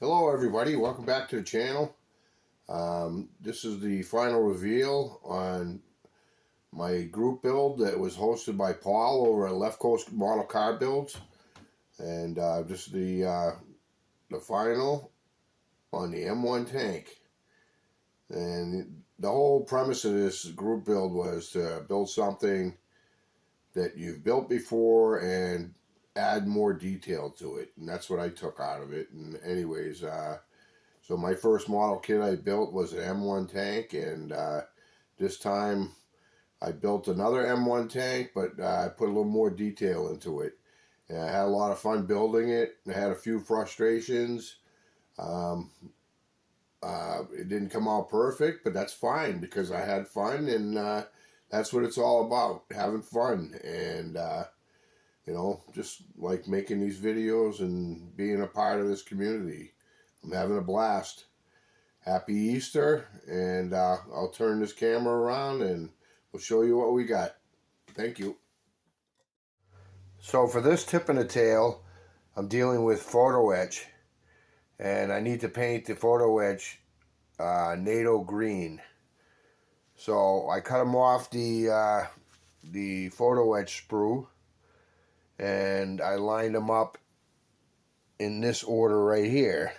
Hello everybody, welcome back to the channel. This is the final reveal on my group build that was hosted by Paul over at Left Coast Model Car Builds. And this is the final on the M1 tank. And the whole premise of this group build was to build something that you've built before and add more detail to it. And that's what I took out of it. And anyways, so my first model kit I built was an M1 tank, and this time I built another M1 tank, but I put a little more detail into it. And I had a lot of fun building it. I had a few frustrations. Um, it didn't come out perfect, but that's fine because I had fun, and that's what it's all about, having fun. And just like making these videos and being a part of this community. I'm having a blast. Happy Easter, and I'll turn this camera around and we'll show you what we got. Thank you. So for this tip and the tail, I'm dealing with photo etch, and I need to paint the photo etch NATO green. So I cut them off the photo etch sprue, and I lined them up in this order right here.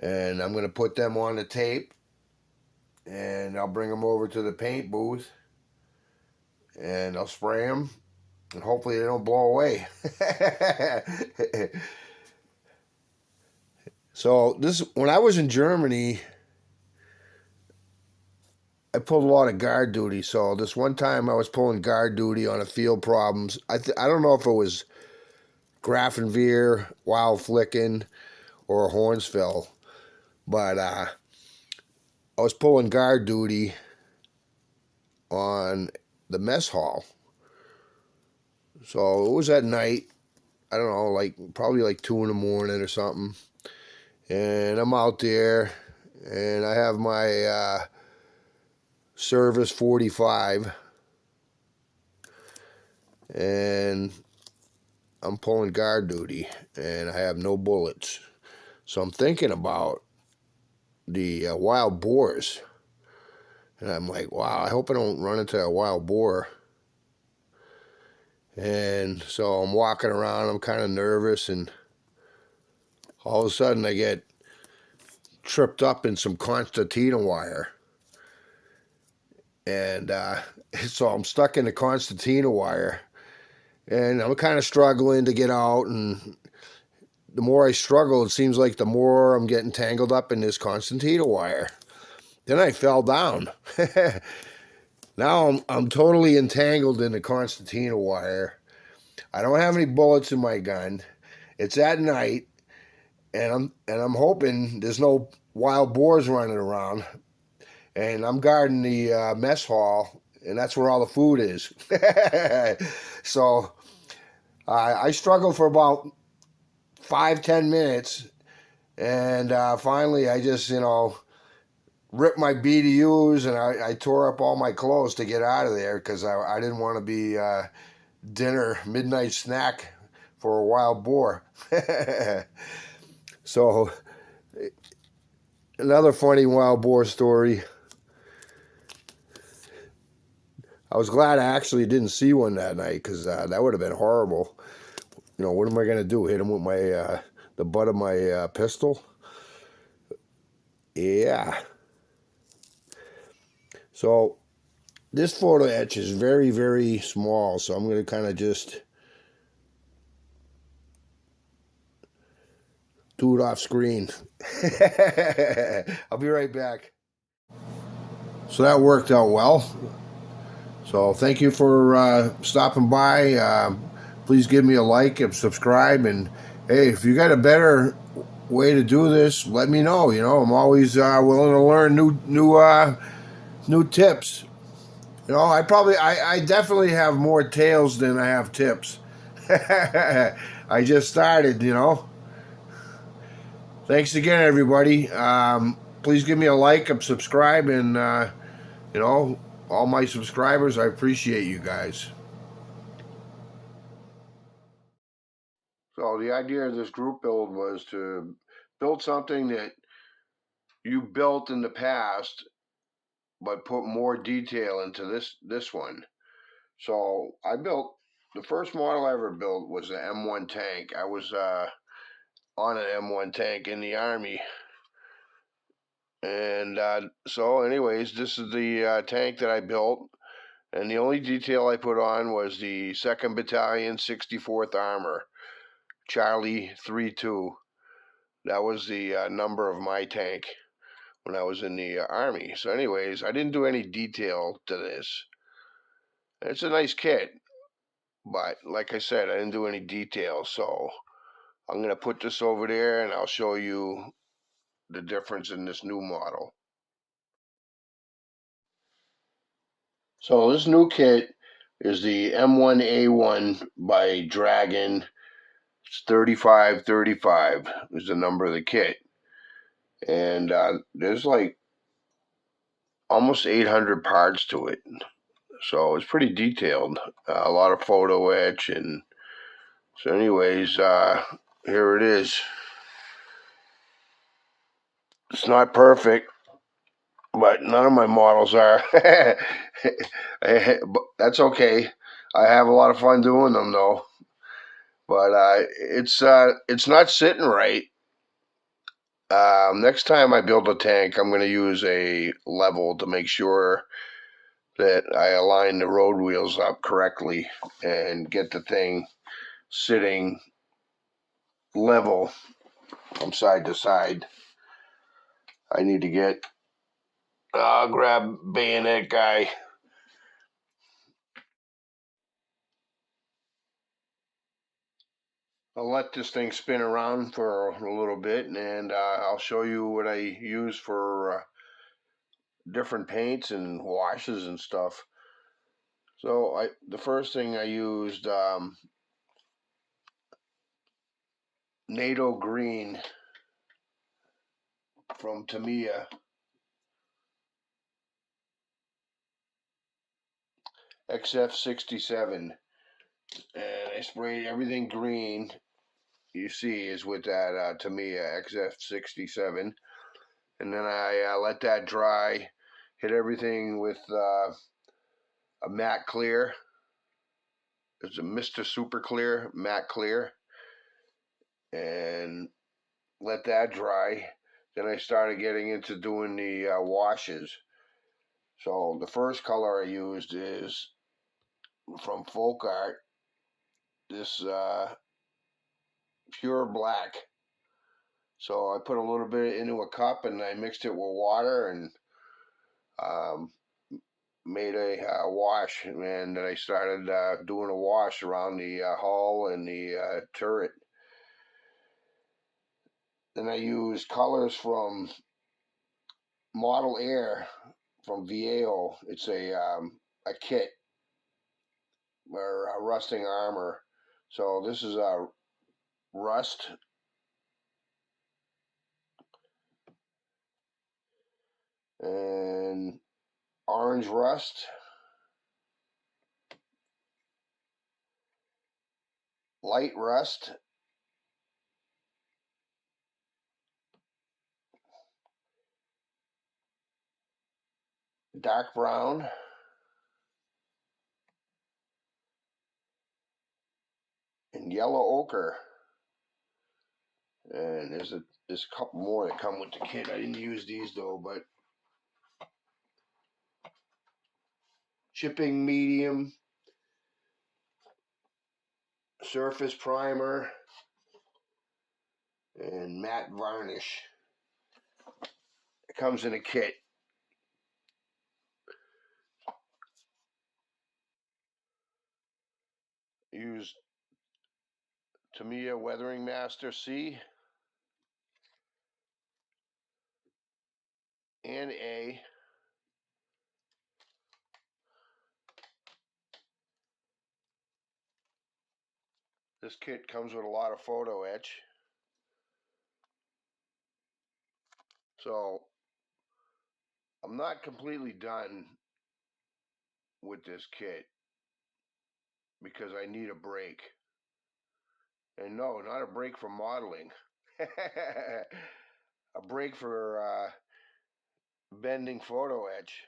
And I'm going to put them on the tape, and I'll bring them over to the paint booth, and I'll spray them, and hopefully they don't blow away. So when I was in Germany, I pulled a lot of guard duty. So this one time I was pulling guard duty on a field problems. I don't know if it was Grafenwehr, Wild Flicken, or Hornsville, but I was pulling guard duty on the mess hall. So it was at night. I don't know, probably like 2 in the morning or something. And I'm out there, and I have my Service 45, and I'm pulling guard duty, and I have no bullets. So I'm thinking about the wild boars, and I'm like, wow, I hope I don't run into a wild boar. And so I'm walking around, I'm kind of nervous, and all of a sudden I get tripped up in some concertina wire. And so I'm stuck in the concertina wire, and I'm kind of struggling to get out. And the more I struggle, it seems like the more I'm getting tangled up in this concertina wire. Then I fell down. Now I'm totally entangled in the concertina wire. I don't have any bullets in my gun. It's at night, and I'm hoping there's no wild boars running around. And I'm guarding the mess hall, and that's where all the food is. So I struggled for about 5-10 minutes, and finally I just ripped my BDUs, and I tore up all my clothes to get out of there because I didn't want to be midnight snack for a wild boar. So another funny wild boar story. I was glad I actually didn't see one that night, because that would have been horrible. What am I going to do? Hit him with my the butt of my pistol? Yeah. So this photo etch is very, very small, so I'm going to kind of just do it off screen. I'll be right back. So that worked out well. So thank you for stopping by. Please give me a like and subscribe. And hey, if you got a better way to do this, let me know. I'm always willing to learn new tips. I definitely have more tails than I have tips. I just started. Thanks again, everybody. Please give me a like and subscribe, and all my subscribers, I appreciate you guys. So the idea of this group build was to build something that you built in the past, but put more detail into this one. So I built the first model I ever built was the M1 tank. I was on an M1 tank in the Army. And so, anyways, this is the tank that I built. And the only detail I put on was the 2nd Battalion, 64th Armor, Charlie 32. That was the number of my tank when I was in the Army. So, anyways, I didn't do any detail to this. It's a nice kit, but like I said, I didn't do any detail. So, I'm going to put this over there and I'll show you the difference in this new model. So this new kit is the M1A1 by Dragon. It's 3535 is the number of the kit. And there's like almost 800 parts to it. So it's pretty detailed. A lot of photo etch. And so anyways, here it is. It's not perfect, but none of my models are. That's okay. I have a lot of fun doing them though. But it's not sitting right. Next time I build a tank, I'm going to use a level to make sure that I align the road wheels up correctly and get the thing sitting level from side to side. I need to get, I'll grab bayonet guy. I'll let this thing spin around for a little bit and I'll show you what I use for different paints and washes and stuff. So the first thing I used NATO green from Tamiya, XF67, and I sprayed everything green you see is with that Tamiya XF67, and then I let that dry, hit everything with a matte clear. It's a Mr. Super Clear matte clear, and let that dry. Then I started getting into doing the washes. So the first color I used is from Folk Art, this pure black. So I put a little bit into a cup and I mixed it with water and um, made a wash. And then I started doing a wash around the hull and the turret. Then I used colors from Model Air from Vallejo. It's a kit or a rusting armor. So this is a rust and orange rust, light rust, dark brown, and yellow ochre. And there's a couple more that come with the kit. I didn't use these though, but chipping medium, surface primer, and matte varnish. It comes in a kit. Use Tamiya Weathering Master C and A. This kit comes with a lot of photo etch. So I'm not completely done with this kit because I need a break. And no, not a break from modeling. a brake for bending photo etch.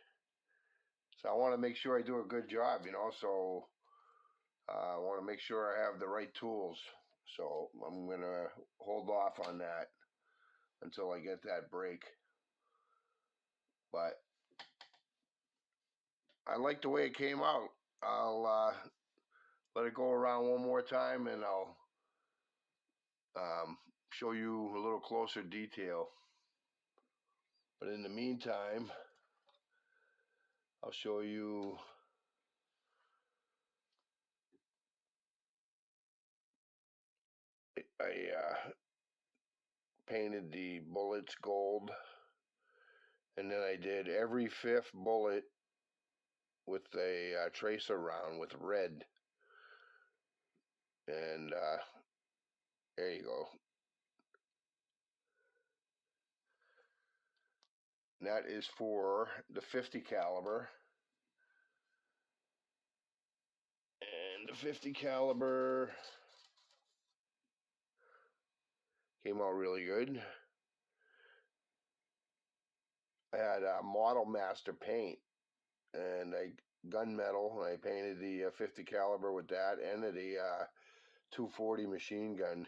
So I want to make sure I do a good job, so I want to make sure I have the right tools. So I'm going to hold off on that until I get that brake. But I like the way it came out. I'll let it go around one more time, and I'll show you a little closer detail. But in the meantime, I'll show you I painted the bullets gold, and then I did every fifth bullet with a tracer round with red, and there you go. And that is for the 50 caliber, and the 50 caliber came out really good. I had a Model Master paint, and I gunmetal, and I painted the 50 caliber with that, and the 240 machine gun.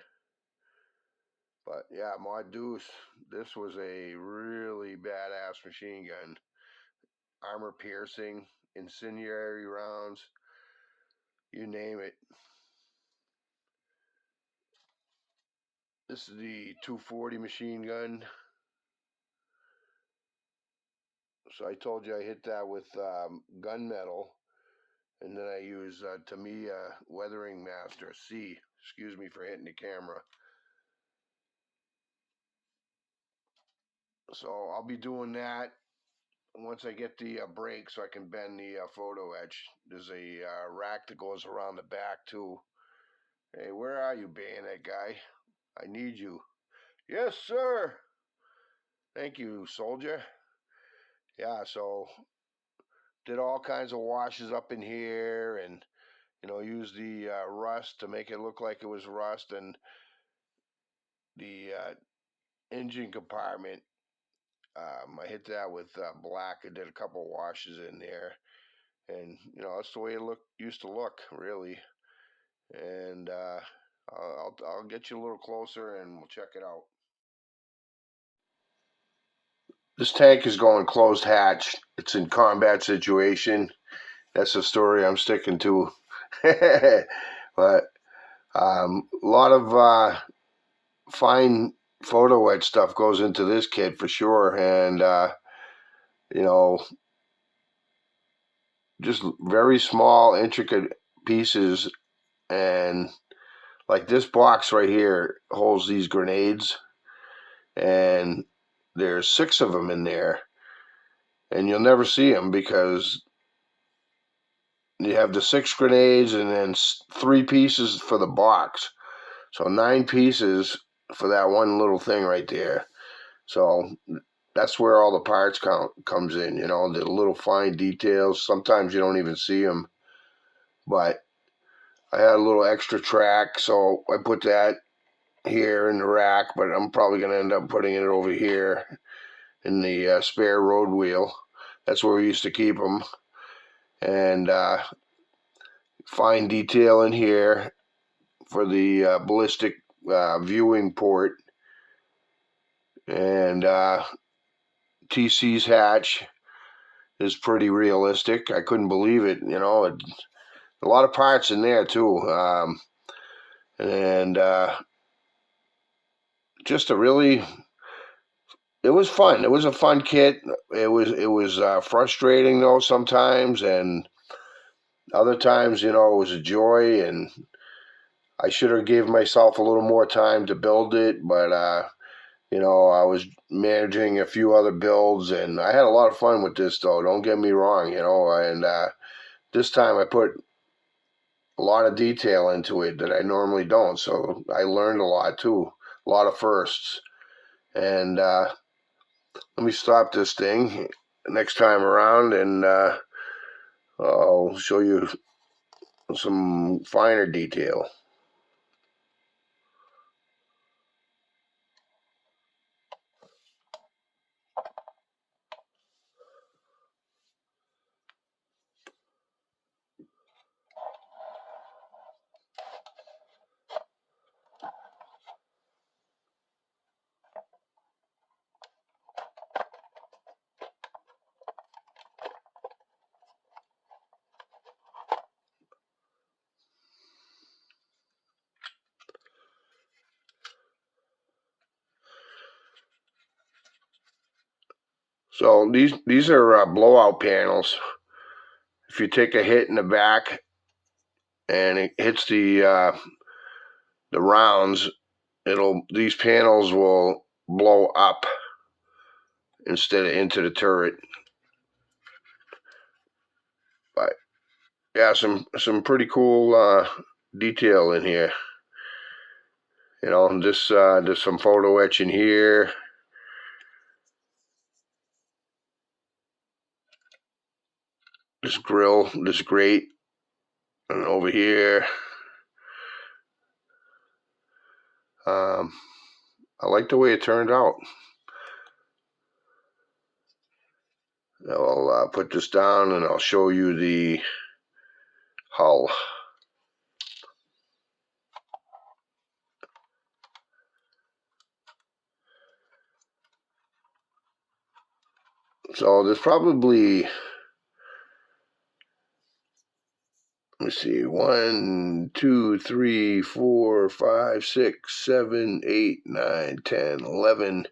But yeah, Mod Deuce, this was a really badass machine gun. Armor piercing, incendiary rounds, you name it. This is the 240 machine gun. So I told you I hit that with gunmetal, and then I use Tamiya Weathering Master C. Excuse me for hitting the camera. So I'll be doing that once I get the brake, so I can bend the photo etch. There's a rack that goes around the back too. Hey, where are you, bayonet guy? I need you. Yes, sir. Thank you, soldier. Yeah, so did all kinds of washes up in here, and used the rust to make it look like it was rust, and the engine compartment. I hit that with black. I did a couple washes in there, and that's the way it used to look, really. And I'll get you a little closer, and we'll check it out. This tank is going closed hatch. It's in combat situation. That's the story I'm sticking to. But a lot of fine photo etch stuff goes into this kit for sure, and just very small, intricate pieces. And like this box right here holds these grenades, and there's 6 of them in there, and you'll never see them because you have the 6 grenades and then 3 pieces for the box. So 9 pieces for that one little thing right there. So that's where all the parts count comes in, the little fine details. Sometimes you don't even see them. But I had a little extra track, so I put that here in the rack, but I'm probably going to end up putting it over here in the spare road wheel. That's where we used to keep them. And fine detail in here for the ballistic viewing port. And TC's hatch is pretty realistic. I couldn't believe it. A lot of parts in there too. And just it was fun. It was a fun kit. It was frustrating though sometimes, and other times, it was a joy. And I should have gave myself a little more time to build it, but I was managing a few other builds, and I had a lot of fun with this though. Don't get me wrong, and this time I put a lot of detail into it that I normally don't. So I learned a lot too, a lot of firsts. And let me stop this thing next time around, and I'll show you some finer detail. So these are blowout panels. If you take a hit in the back and it hits the rounds, these panels will blow up instead of into the turret. But yeah, some pretty cool detail in here. You know, there's some photo etching here. This grill, this grate, and over here. I like the way it turned out. I'll put this down and I'll show you the hull. So there's probably, let me see, 1, 2, 3, 4, 5, 6, 7, 8, 9, 10, 11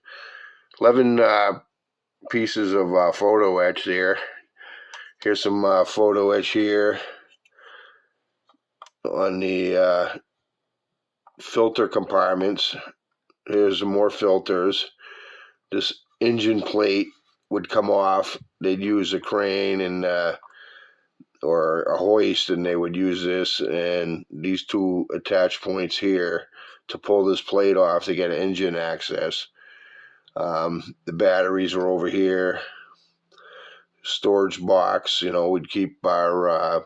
pieces of photo etch there. Here's some photo etch here on the filter compartments. Here's some more filters. This engine plate would come off. They'd use a crane and or a hoist, and they would use this and these two attach points here to pull this plate off to get engine access. The batteries are over here. Storage box, you know, we'd keep our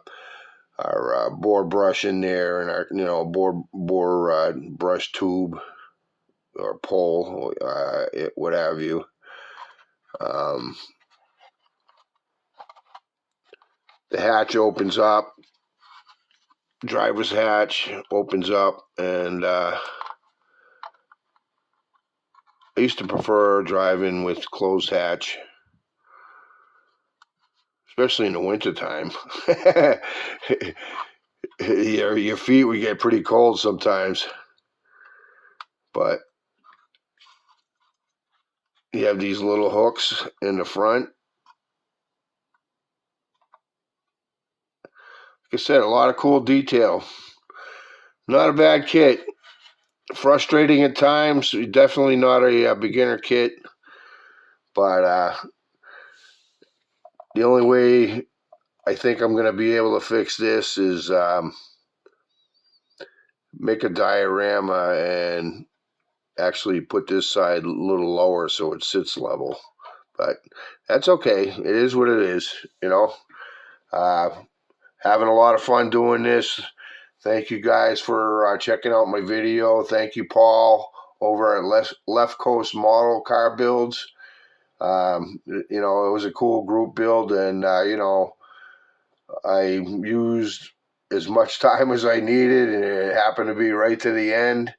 bore brush in there and our, you know, bore brush tube or pole, what have you. The hatch opens up, driver's hatch opens up, and I used to prefer driving with closed hatch, especially in the wintertime. Your feet would get pretty cold sometimes, but you have these little hooks in the front. Like I said, a lot of cool detail. Not a bad kit. Frustrating at times. Definitely not a beginner kit. But the only way I think I'm going to be able to fix this is make a diorama and actually put this side a little lower so it sits level. But that's okay. It is what it is, you know. Having a lot of fun doing this. Thank you guys for checking out my video. Thank you, Paul, over at Left Coast Model Car Builds. You know, it was a cool group build, and you know, I used as much time as I needed, and it happened to be right to the end.